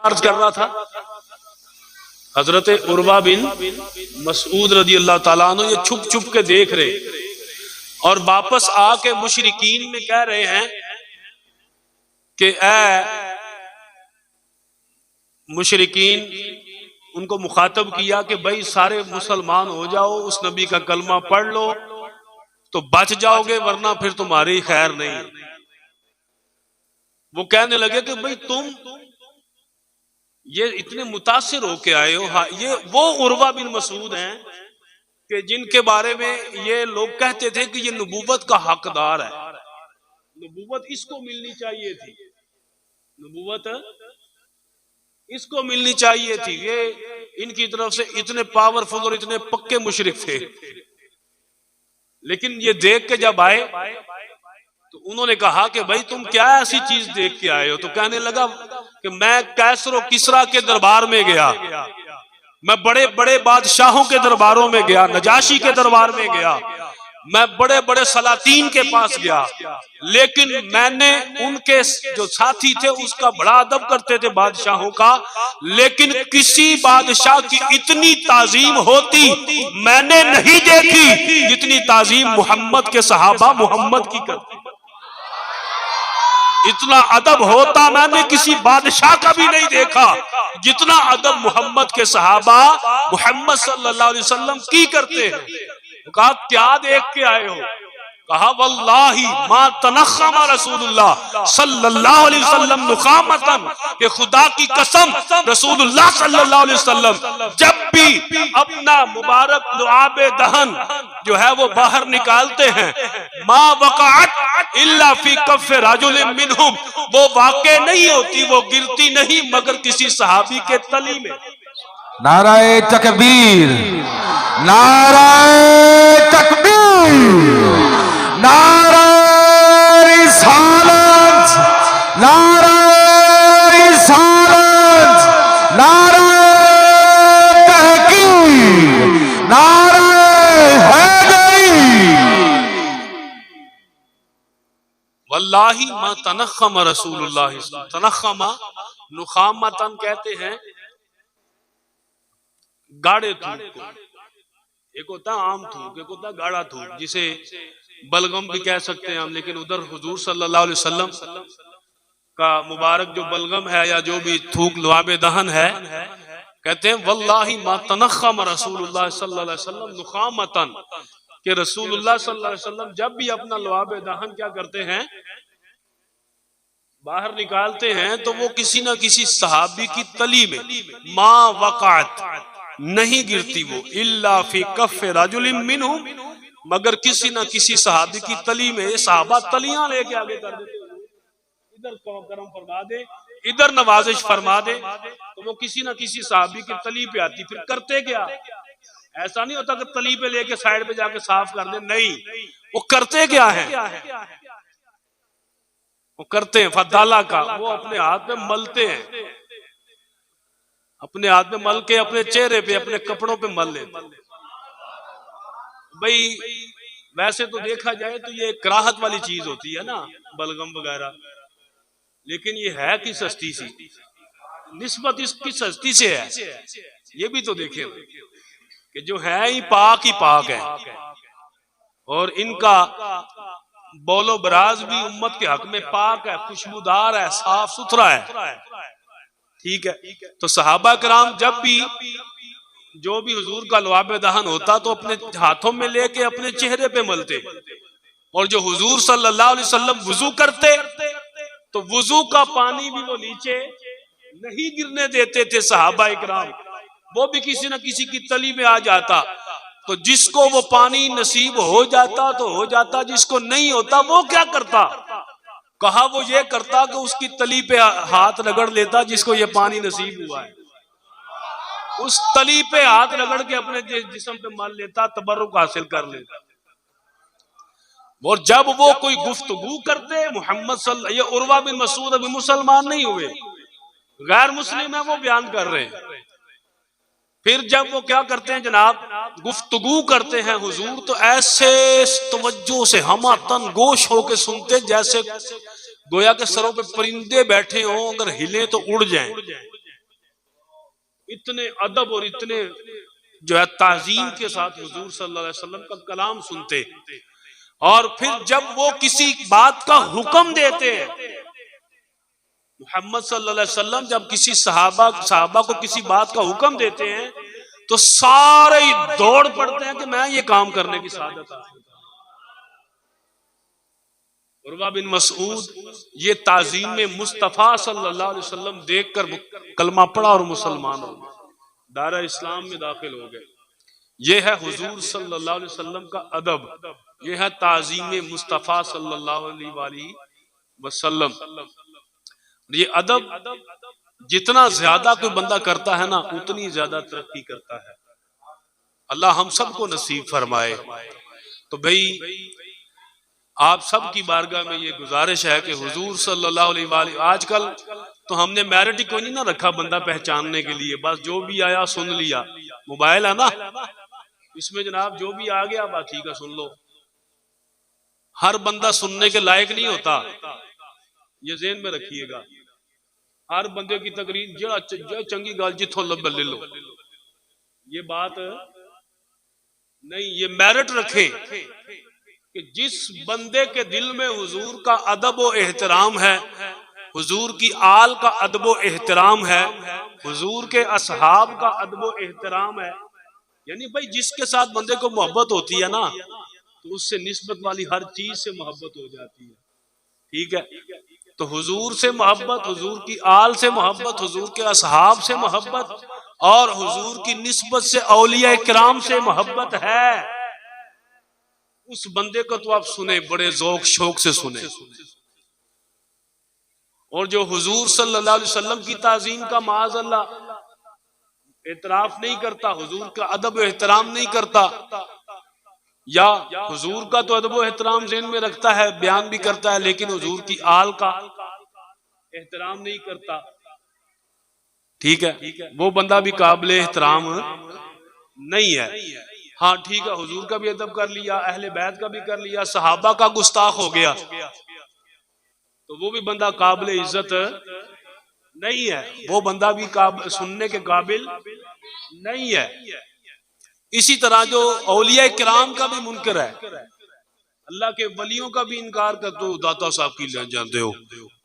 अर्ज कर रहा था, हजरत उर्वा बिन मसूद रदी अल्लाह ताला अन्हु ये छुप छुप के देख रहे और वापस आके मुशरिकीन में कह रहे हैं कि ऐ मुशरिकीन, उनको मुखातब किया कि भाई सारे मुसलमान हो जाओ, उस नबी का कलमा पढ़ लो तो बच जाओगे, वरना फिर तुम्हारी खैर नहीं। वो कहने लगे कि भाई तुम ये इतने मुतासिर होके आए हो। हाँ, ये वो उर्वा बिन मसूद हैं कि जिनके बारे में ये लोग कहते थे कि ये नबूवत का हकदार है, नबूवत इसको मिलनी चाहिए थी, नबूवत इसको मिलनी चाहिए थी। ये इनकी तरफ से इतने पावरफुल और इतने पक्के मुशरिक थे। लेकिन ये देख के जब आए तो उन्होंने कहा कि भाई तुम क्या ऐसी चीज देख के आए हो? तो कहने लगा कि मैं कैसर और किसरा के दरबार में गया, मैं बड़े बड़े बादशाहों के दरबारों में गया, नजाशी के दरबार में गया, मैं बड़े बड़े सलातीन के पास गया, लेकिन मैंने उनके जो साथी थे उसका बड़ा अदब करते थे बादशाहों का, लेकिन किसी बादशाह की इतनी ताजीम होती मैंने नहीं देखी जितनी ताजीम मोहम्मद के सहाबा मोहम्मद की करते। इतना अदब होता मैंने किसी बादशाह का भी नहीं देखा जितना अदब मोहम्मद के सहाबा मोहम्मद सल्लल्लाहु अलैहि वसल्लम की करते हैं। कहा क्या देख के आए हो? कहा वल्लाही मा तनख्खमा रसूलुल्लाह सल्लल्लाहु अलैहि वसल्लम नुखामतन, कि खुदा की कसम रसूलुल्लाह सल्लल्लाहु अलैहि वसल्लम जब भी अपना मुबारक लुआबे दहन जो है वो बाहर निकालते हैं, मा वक़अत इल्ला फी कफ़ रजुलिन मिनहुम, वो वाक़े नहीं होती, वो गिरती नहीं मगर किसी सहाबी के तली में। नाराए तकबीर, नाराए तकबीर, नाराए रिसालत, नाराए रिसालत, नाराए तहकीर, नाराए हैदरी। वल्लाही मा तनख्खमा रसूलुल्लाह, तनख्खमा नुखामतन कहते हैं गाढ़े थूक को, एक होता आम थूक, एक होता गाढ़ा थूक, जिसे बलगम भी कह सकते हैं हम, लेकिन उधर हुजूर सल्लल्लाहु अलैहि वसल्लम का मुबारक जो बलगम है या जो भी थूक लुआबे दहन है, कहते हैं वल्लाही मा तनख्खमा रसूलुल्लाह सल्लल्लाहु अलैहि वसल्लम नुखामतन, कि रसूलुल्लाह सल्लल्लाहु अलैहि वसल्लम जब भी अपना लुआबे दहन क्या करते हैं, बाहर निकालते हैं, तो वो किसी ना किसी सहाबी की तली में, मा वक़अत नहीं गिरती वो, इल्ला फी कफ़ रजुलिन मिनहुम, मगर किसी ना किसी सहाबी की तली में। ये सहाबा तलियां लेके आगे कर देते, इधर करम फरमा दे, इधर नवाजिश फरमा दे, तो वो किसी ना किसी सहाबी की तली पे आती। फिर करते क्या? ऐसा नहीं होता कि तली पे लेके साइड पे जाके साफ कर दे, नहीं, वो करते क्या है? वो करते हैं फदाला का, वो अपने हाथ में मलते हैं, अपने हाथ में मल के अपने चेहरे पे अपने कपड़ों पे मल लेते। भाई वैसे तो देखा जाए तो ये कराहत वाली चीज होती है ना, बलगम वगैरह, लेकिन ये है कि सस्ती सी, निस्बत इसकी सस्ती से है। ये भी तो देखें कि जो है ही पाक है, और इनका बोलो बराज भी उम्मत के हक में पाक है, खुशबूदार है, साफ सुथरा है, ठीक है। तो सहाबा कराम जब भी जो भी हुजूर का लुआबे दहन होता तो अपने हाथों में लेके अपने चेहरे पे मलते, और जो हुजूर सल्लल्लाहु अलैहि वसल्लम वुजू करते तो वुजू का पानी भी वो नीचे नहीं गिरने देते थे सहाबा इकराम, वो भी किसी न किसी की तली में आ जाता। तो जिसको वो पानी नसीब हो जाता तो हो जाता, जिसको नहीं होता वो क्या करता? कहा वो ये करता कि उसकी तली पे हाथ रगड़ लेता, जिसको ये पानी नसीब हुआ है, उस तली पे हाथ रगड़ के अपने जिस्म पे मल लेता, तबर्रुक हासिल कर लेता। और जब वो कोई गुफ्तगू करते मोहम्मद सल्लल्लाहु, ये उर्वा बिन मसूद अभी मुसलमान नहीं हुए, गैर मुस्लिम है, वो बयान कर रहे हैं। फिर जब वो क्या करते हैं जनाब, गुफ्तगू करते हैं हुजूर, तो ऐसे तवज्जो से हमातन गोश होके सुनते जैसे गोया के सरों पे परिंदे बैठे हों, अगर हिले तो उड़ जाएं। इतने अदब और इतने जो है ताजीम के साथ हुजूर सल्लल्लाहु अलैहि वसल्लम का कलाम सुनते। और फिर जब वो किसी बात का हुक्म देते हैं, मोहम्मद सल्लल्लाहु अलैहि वसल्लम जब किसी सहाबा को किसी बात का हुक्म देते हैं तो सारे ही दौड़ पड़ते हैं कि मैं ये काम करने की सादत हासिल करूं। उर्वा बिन मसूद ये ताजीम में मुस्तफ़ा सल्लल्लाहु अलैहि वसल्लम देखकर कलमा पढ़ा और मुसलमान हो गए, दारा इस्लाम में दाखिल हो गए। ये है हुजूर सल्लल्लाहु अलैहि वसल्लम का अदब, ये है ताजीम मुस्तफ़ा सल्लल्लाहु अलैहि वसल्लम। ये अदब जितना ज्यादा कोई बंदा करता है ना, उतनी ज्यादा तरक्की करता है। अल्लाह हम सबको नसीब फरमाए। तो भाई आप सब की बारगाह में ये गुजारिश है कि हुजूर सल्लल्लाहु अलैहि वसल्लम, आजकल तो हमने मेरिट ही कोई नहीं ना रखा बंदा पहचानने के लिए, बस जो भी आया सुन लिया। मोबाइल है ना, इसमें जनाब जो भी आ गया बात ठीक है सुन लो। हर बंदा सुनने के लायक नहीं होता, ये ज़हन में रखिएगा। हर बंदे की तकरीर जो चंगी गाल जिथों लब ले लो, ये बात नहीं। ये मेरिट रखे कि जिस बंदे के दिल में हुजूर का अदब व एहतराम है, हुजूर की आल का अदब व एहतराम है, हुजूर के असहाब का अदब व एहतराम है, यानी भाई जिसके साथ बंदे को मोहब्बत होती है ना, तो उससे निस्बत वाली हर चीज से मोहब्बत हो जाती है। ठीक है, तो हुजूर से मोहब्बत, हुजूर की आल से मोहब्बत, हुजूर के असहाब से मोहब्बत और हुजूर की निस्बत से औलिया किराम से मोहब्बत है, उस बंदे को तो आप सुने, बड़े ज़ौक शौक से सुने। और जो हुजूर सल्लल्लाहु अलैहि वसल्लम की ताज़ीम का माअज़ल्लाह एतराफ नहीं करता, हुजूर का अदब एहतराम नहीं करता, या हुजूर का तो अदब एहतराम ज़हन में रखता है, बयान भी करता है, लेकिन हुजूर की आल का एहतराम नहीं करता, ठीक है, वो बंदा भी काबिल एहतराम नहीं है। हाँ ठीक है, हुजूर का भी अदब कर लिया, अहले बैत का भी कर लिया, सहाबा का गुस्ताख हो गया, तो वो भी बंदा काबिल इज्जत नहीं है, वो बंदा भी सुनने के काबिल नहीं है। इसी तरह जो औलिया किराम का भी मुनकर है, अल्लाह के वलियों का भी इनकार कर दो, दाता साहब की ले जाते हो,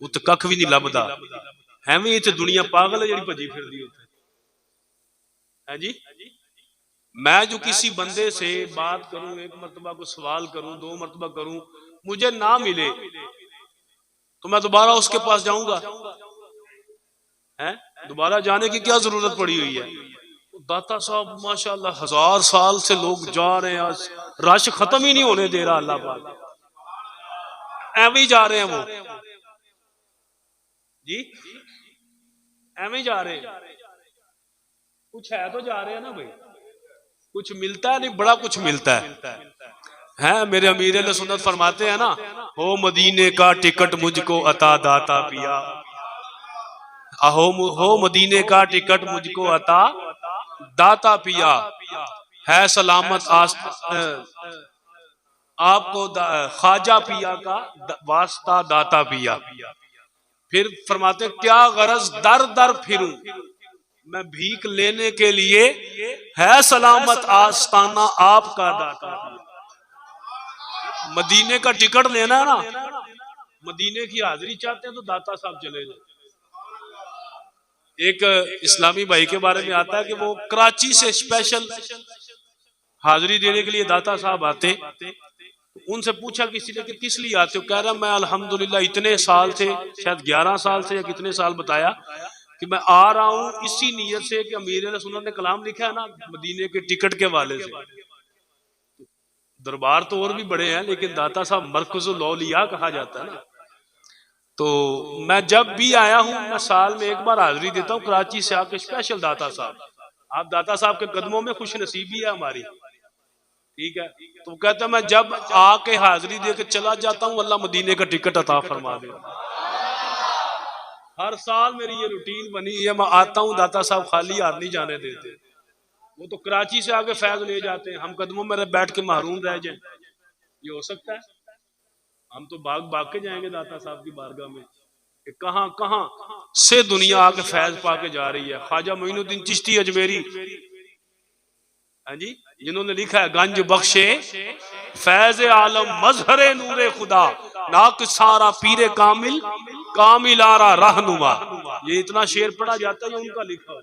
वो तो कख भी नहीं लभदा है, भी इतने दुनिया पागल है जी भजी फिर दी है जी। मैं जो किसी बंदे से बात करूं, एक मरतबा को सवाल करूं, 2 मरतबा करूं, मुझे ना मिले तो मैं दोबारा उसके पास जाऊंगा? है दोबारा जाने की क्या जरूरत पड़ी हुई है? दाता साहब माशाल्लाह 1000 साल से लोग जा रहे हैं, रश खत्म ही नहीं होने दे रहा अल्लाह पाक, एवं ही जा रहे हैं वो जी, एवं ही जा रहे हैं। कुछ है तो जा रहे हैं ना भाई, कुछ मिलता है नहीं, बड़ा कुछ मिलता है। मेरे अमीर सुन्नत फरमाते हैं ना, हो मदीने का टिकट मुझको अता दाता पिया, हो मदीने का टिकट मुझको अता दाता पिया, है सलामत आपको ख्वाजा पिया का वास्ता दाता पिया। फिर फरमाते क्या गरज दर दर फिरूं मैं भीख लेने के लिए, है सलामत आस्ताना आपका दाता पिया। मदीने का टिकट लेना है ना, मदीने की हाजिरी चाहते हैं तो दाता साहब चले जाए। एक इस्लामी भाई के बारे में आता है कि वो कराची से स्पेशल हाजिरी देने के लिए दाता साहब आते, उनसे पूछा किसी ने कि किस लिए आते हो, कह रहा मैं अल्हम्दुलिल्लाह इतने साल से, शायद 11 साल से या कितने साल बताया कि मैं आ रहा हूं इसी नीयत से कि अमीर सुन्नत ने कलाम लिखा है ना मदीने के टिकट के वाले से। दरबार तो और भी बड़े हैं, लेकिन दाता साहब मरकज़ुल औलिया कहा जाता है ना। तो मैं जब भी आया हूं, मैं साल में एक बार हाजिरी देता हूं कराची से आके स्पेशल दाता साहब, आप दाता साहब के कदमों में खुश नसीबी है हमारी, ठीक है। तो कहता है मैं जब आके हाजिरी दे के चला जाता हूं, अल्लाह मदीने का टिकट अता फरमा दे। हर साल मेरी ये रूटीन बनी है, मैं आता हूं, दाता साहब खाली हाथ नहीं जाने देते, वो तो कराची से आके फैज ले जाते हैं, हम कदमों में बैठ के महरूम रह जाए, ये हो सकता है? हम तो भाग भाग के जाएंगे दाता साहब की बारगाह में, कि कहां कहां से दुनिया आके फैज पाके जा रही है। ख्वाजा मोइनुद्दीन चिश्ती अजमेरी, हाँ जी, जिन्होंने लिखा है गंज बख्शे फैज आलम मजहरे नूरे खुदा, नाक सारा पीरे कामिल कामिल आरा रहनुमा। ये इतना शेर पढ़ा जाता है, उनका लिखा हुआ।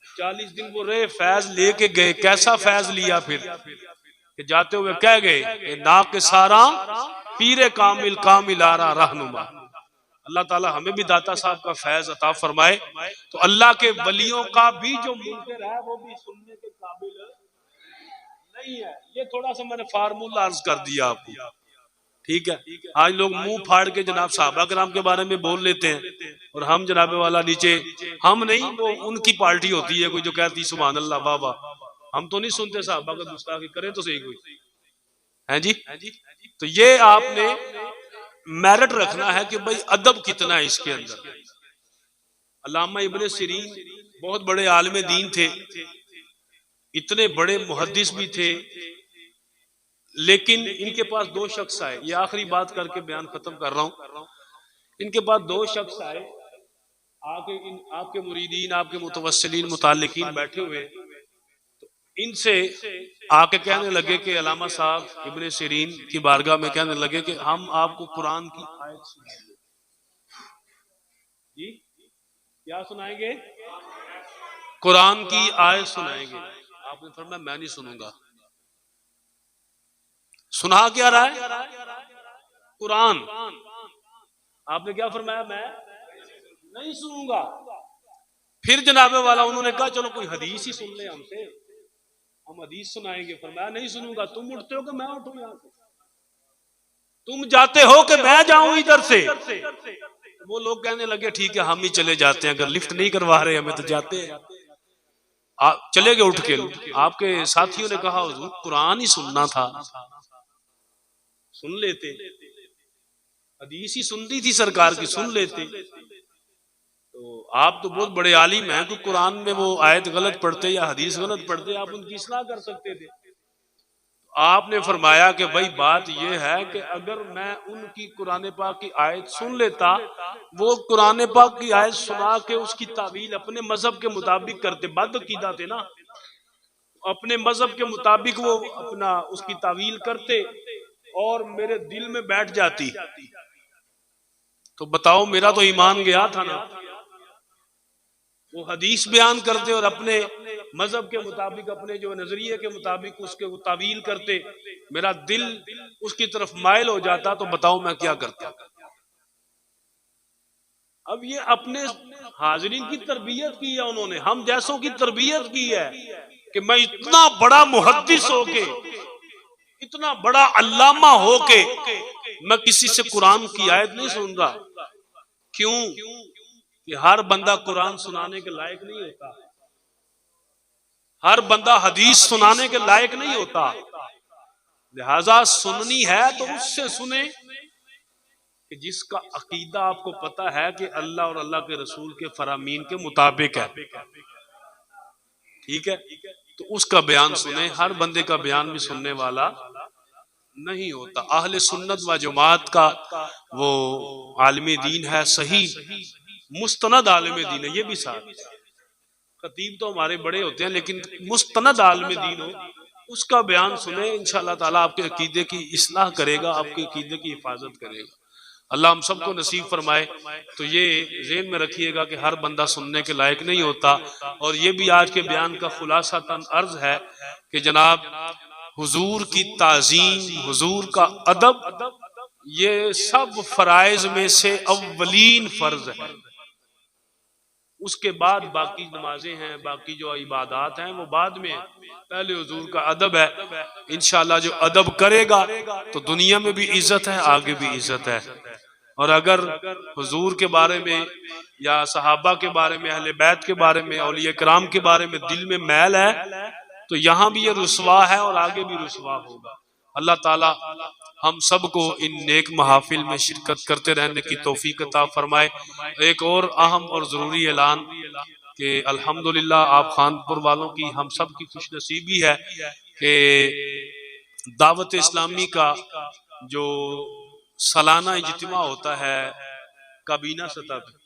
40 दिन वो रहे, फैज लेके गए। कैसा फैज लिया फिर कि जाते हुए कह गए कि नाक सारा पीरे कामिल कामिल आरा रहनुमा। अल्लाह ताला हमें भी दाता साहब का फैज अता फरमाए। तो अल्लाह के वलियों का भी जो मुनकर है वो भी सुनने के काबिल नहीं है। ये थोड़ा सा मैंने फार्मूला अर्ज कर दिया आपको, ठीक है। आज लोग मुंह फाड़ के जनाब साहबा कराम के बारे में बोल लेते हैं, और हम जनाबे वाला नीचे, हम नहीं, वो उनकी पार्टी होती है कोई जो कहती सुभान अल्लाह बाबा। हम तो नहीं सुनते साहबा का गुस्ताखी, करे तो सही कोई, है जी। तो ये आपने मेरिट रखना है कि भाई अदब कितना है इसके अंदर। अल्लामा इब्ने सिरीन बहुत बड़े आलिम दीन थे, इतने बड़े मुहद्दिस भी थे, लेकिन इनके पास दो शख्स आए। ये आखिरी बात करके बयान खत्म कर रहा हूं। इनके पास दो शख्स आए आके, आपके मुरीदीन, आपके मुतवस्सिलीन, मुताल्लिकीन बैठे हुए, तो इनसे आके कहने लगे कि अल्लामा साहब इब्ने सिरीन की बारगाह में कहने लगे कि हम आपको कुरान की आयत सुनाएंगे। जी क्या सुनाएंगे? कुरान की आयत सुनाएंगे। आपने फरमाया मैं नहीं सुनूंगा। सुना क्या रहा है? कुरान। आपने क्या फरमाया? मैं नहीं सुनूंगा। फिर जनाबे वाला उन्होंने कहा चलो कोई हदीस ही सुन ले हमसे, हम हदीस सुनाएंगे। फरमाया नहीं सुनूंगा। तुम उठते हो कि मैं उठूं यहां से? तुम जाते हो कि मैं जाऊं इधर से? वो लोग कहने लगे ठीक है हम ही चले जाते हैं, अगर लिफ्ट नहीं करवा रहे हमें तो जाते हैं। चले गए उठ के। आपके साथियों ने कहा हुजूर कुरान ही सुनना था, सुन लेते, हदीस ही सुननी थी सरकार की, सुन लेते। तो आप तो बहुत बड़े आलिम हैं, तो कुरान में वो आयत गलत पढ़ते या हदीस गलत पढ़ते, आप उनकी इस्लाह कर सकते थे। आपने फरमाया कि भाई बात यह है कि अगर मैं उनकी कुरान पाक की आयत सुन लेता, वो कुरान पाक की आयत सुना के उसकी तावील अपने मजहब के मुताबिक करते, बदअकीदा थे ना, अपने मजहब के मुताबिक वो अपना उसकी तावील करते और मेरे दिल में बैठ जाती, तो बताओ मेरा तो ईमान गया था ना। वो हदीस बयान करते और अपने मजहब के मुताबिक, अपने जो नजरिए के मुताबिक उसके तावील करते, मेरा दिल उसकी तरफ माइल हो जाता, तो बताओ मैं क्या करता। अब ये अपने हाजिरीन की तरबियत की है उन्होंने, हम जैसों की तरबियत की है कि मैं इतना बड़ा मुहद्दिस होके, इतना बड़ा अल्लामा होके मैं किसी से कुरान की आयत नहीं सुन रहा। क्यों? कि हर बंदा कुरान सुनाने के लायक नहीं होता, हर बंदा हदीस सुनाने के लायक नहीं होता। लिहाजा सुननी है तो उससे सुने कि जिसका अकीदा आपको पता है कि अल्लाह और अल्लाह के रसूल के फरामीन के मुताबिक है, ठीक है, तो उसका बयान सुने। हर बंदे का बयान भी सुनने वाला नहीं होता। अहले सुन्नत व जमात का वो आलिम दीन है, सही मुस्तनद आलिम दीन है। ये भी साथ, खतीब तो हमारे बड़े होते हैं, लेकिन मुस्तनद आलिम दीन हो, उसका बयान सुने, इंशाअल्लाह ताला आपके अकीदे की इस्लाह करेगा, आपके अकीदे की हिफाजत करेगा। अल्लाह हम सबको नसीब फरमाए। तो ये ज़हन में रखिएगा कि हर बंदा सुनने के लायक नहीं होता। और ये भी आज के बयान का खुलासा तन अर्ज है कि जनाब हुजूर की ताज़ीम, हुजूर का अदब, ये सब फराइज में से अव्वलीन फर्ज है। उसके बाद बाकी नमाजें हैं, बाकी जो इबादात हैं वो बाद में, पहले हुजूर का अदब है। इंशाअल्लाह जो अदब करेगा तो दुनिया में भी इज्जत है, आगे भी इज्जत है। और अगर हुजूर के बारे में या सहाबा के बारे में, अहले बैत के बारे में, औलिया कराम के बारे में दिल में मैल है, तो यहाँ भी ये रुसवा है और आगे भी रुसवा होगा। अल्लाह ताला हम सबको इन नेक महाफिल में शिरकत करते रहने की तौफीक अता फरमाए। एक और अहम और ज़रूरी ऐलान कि अल्हम्दुलिल्लाह आप खानपुर वालों की, हम सब की खुशनसीबी है कि दावत इस्लामी का जो सालाना इज्तिमा होता है काबीना सतह पे।